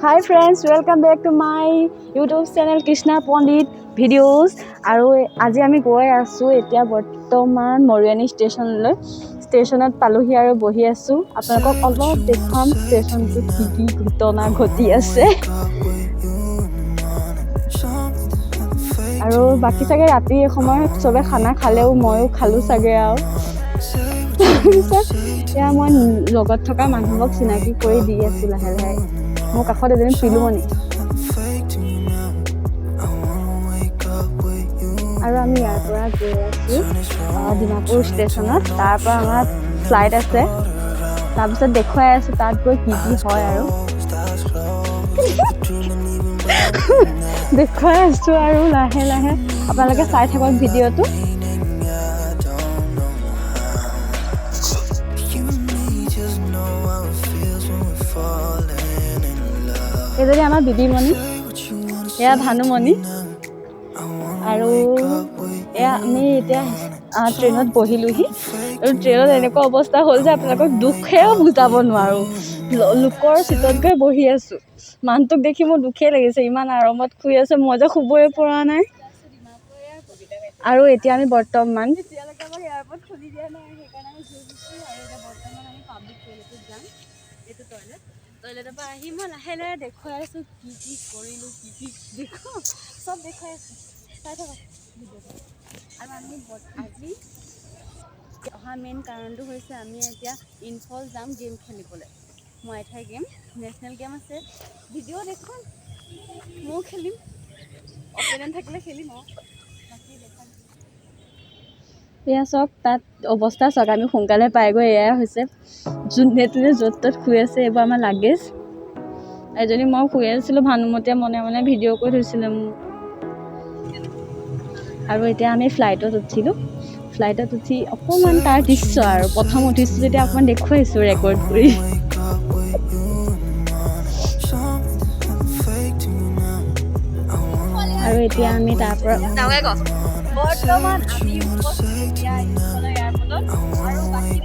Hi friends, welcome back to my YouTube channel Krishna Pandit videos. আৰু আজি আমি গৈ আছো এতিয়া বৰ্তমান মৰিয়ানী ষ্টেচনত পালোহি আৰু বহি আছো আপোনালোকক অলপ দেখাম ষ্টেচনটো কি ঘটনা ঘটি আছে আৰু বাকি চাগে ৰাতি সময়ত সবে খানা খালেও ময়ো খালো চাগে আৰু এতিয়া মই লগত থকা মানুহক চিনাকি কৰি দি আছো লাহে লাহে মোৰ কাষত এজনী পিলুমণি আৰু আমি ইয়াৰ পৰা গৈ আছো ডিমাপুৰ ষ্টেচনত তাৰ পৰা আমাৰ ফ্লাইট আছে তাৰপিছত দেখুৱাই আছো তাত গৈ কি হয় আৰু দেখুৱাই আছো আৰু লাহে লাহে আপোনালোকে চাই থাকক ভিডিঅ'টো এজনী আমাৰ বিবিমণি এয়া ভানুমণি আৰু এয়া আমি এতিয়া ট্ৰেইনত বহিলোহি আৰু ট্ৰেইনত এনেকুৱা অৱস্থা হ'ল যে আপোনালোকক দুখেও বুজাব নোৱাৰো লোকৰ চিটত গৈ বহি আছো মানুহটোক দেখি মোৰ দুখেই লাগিছে ইমান আৰামত শুই আছে মই যে শুবই পৰা নাই আৰু এতিয়া আমি বৰ্তমান এয়াৰপৰ্ট খুলি দিয়া নাই সেইকাৰণে আমি ঘূৰি দিছো আৰু এতিয়া বৰ্তমান আমি পাব্লিক টয়লেটত যাম এইটো টয়লেটৰ পৰা আহি মই লাহে লাহে দেখুৱাই আছো কি কৰিলো কি দেখো চব দেখুৱাই আছো চাই থাকক আৰু আমি আজি অহা মেইন কাৰণটো হৈছে আমি এতিয়া ইনফল যাম গেম খেলিবলৈ মই ঠাই গেম নেশ্যনেল গেম আছে ভিডিঅ' দেখোন ময়ো খেলিম অপেনেণ্ট থাকিলে খেলিম এয়া চাওক তাত অৱস্থা চাওক আমি সোনকালে পাইগৈ এয়াই হৈছে যোনে য'ত ত'ত শুই আছে এইবোৰ আমাৰ লাগেজ এজনী মই শুই আছিলোঁ ভানুমতীয়ে মনে মনে ভিডিঅ' কৰি থৈছিলে মোক আৰু এতিয়া আমি ফ্লাইটত উঠি অকণমান তাৰ দৃশ্য আৰু প্ৰথম উঠিছোঁ যেতিয়া অকণমান দেখুৱাইছোঁ ৰেকৰ্ড কৰি আৰু এতিয়া আমি তাৰ পৰা বৰ্তমান আমি এয়াৰপৰ্টত আৰু বাকী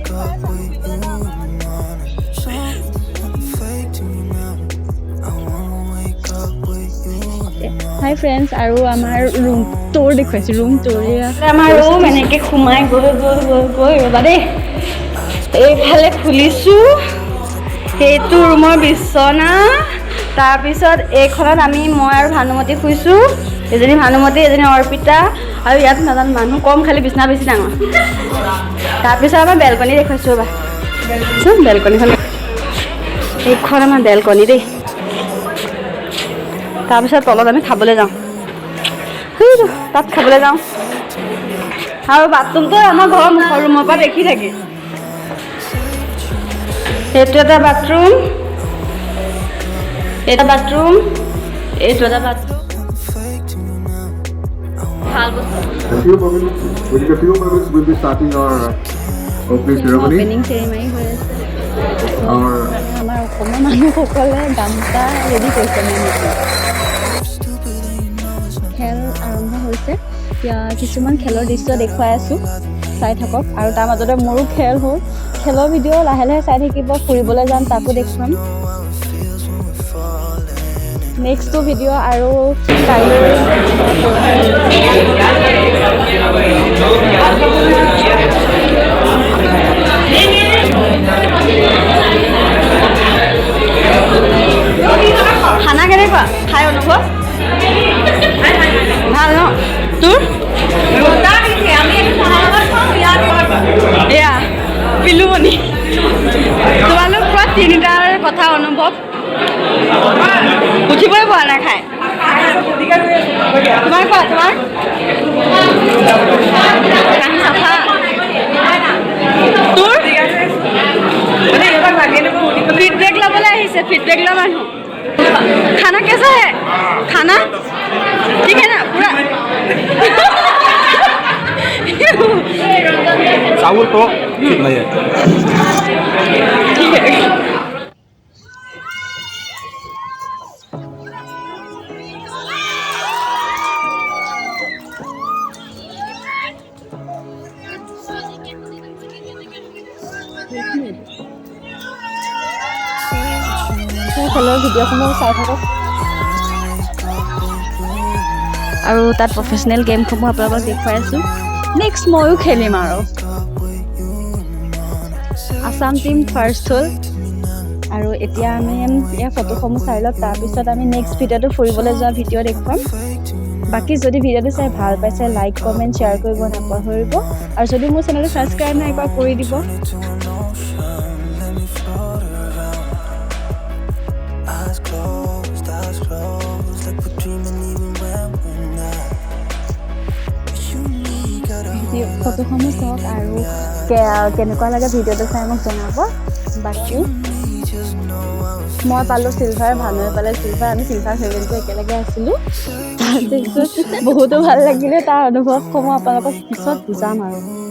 হাই ফ্ৰেণ্ডছ আৰু আমাৰ ৰুম ট'ৰ দেখুৱাইছোঁ ৰুম ট'ৰ আমাৰ ৰুম এনেকৈ সোমাই গৈ ৰ'বা দেই এইফালে খুলিছোঁ সেইটো ৰুমৰ বিচনা তাৰপিছত এইখনত মই আৰু ভানুমতী শুইছোঁ এজনী ভানুমতী এজনী অৰ্পিতা আৰু ইয়াত নাজানো মানুহ কম খালি বিচনা বেছি ডাঙৰ তাৰপিছত আমাৰ বেলকনি দেখুৱাইছোঁ ৰ'বা বেলকনিখন এইখন আমাৰ বেলকনি দেই তাৰপিছত তলত আমি খাবলৈ যাওঁ তাত খাবলৈ যাওঁ আৰু বাথৰুমটো আমাৰ ঘৰৰ মুখৰ ৰুমৰ পৰা দেখি থাকে এইটো এটা বাথৰুম এইটো এটা বাথৰুম ভাল বস্তু opening ceremony হৈ আছে আমাৰ অসমৰ মানুহসকলে গামোচা ৰেডি কৰিছে খেল আৰম্ভ হৈছে এতিয়া কিছুমান খেলৰ দৃশ্য দেখুৱাই আছোঁ চাই থাকক আৰু তাৰ মাজতে মোৰো খেল হ'ল খেলৰ ভিডিঅ' লাহে লাহে চাই থাকিব ফুৰিবলৈ যাম তাকো দেখুৱাম নেক্সটটো ভিডিঅ' আৰু কাইলৈ খানা কেনেকুৱা খাই অনুভৱ ভাল ন তোৰ এয়া পিলুমণি তোমালোক কোৱা তিনিটাৰ কথা অনুভৱ উঠিবই পৰা নাই খাই তোমাৰ কোৱা তোমাৰ চাফা তোৰ ফিডবেক ল'বলৈ আহিছে ফিডবেক লোৱা মানুহ खाना कैसा है खाना ठीक है ना पूरा चावल तो ठीक नहीं है ठीक है খেলৰ ভিডিঅ'সমূহ চাই থাকক আৰু তাত প্ৰফেচনেল গেমসমূহ আপোনালোকক দেখুৱাই আছোঁ নেক্সট ময়ো খেলিম আৰু আছাম টিম ফাৰ্ষ্ট হ'ল আৰু এতিয়া আমি ইয়াৰ ফটোসমূহ চাই লওক তাৰপিছত আমি নেক্সট ভিডিঅ'টো ফুৰিবলৈ যোৱা ভিডিঅ' দেখুৱাম বাকী যদি ভিডিঅ'টো চাই ভাল পাইছে লাইক কমেণ্ট শ্বেয়াৰ কৰিব নাপাহৰিব আৰু যদি মোৰ চেনেলটো ছাবস্ক্ৰাইব নাই কৰা কৰি দিব ফটোসমূহ চাওক আৰু কেনেকুৱা লাগে ভিডিঅ'টো চাই মোক জনাব বাকী মই পালোঁ চিলভাৰ ভানুৱে পালে চিলভাৰ আমি চিলভাৰ ফেভেলটো একেলগে আছিলোঁ তাৰপিছত বহুতো ভাল লাগিলে তাৰ অনুভৱসমূহ আপোনালোকক পিছত বুজাম আৰু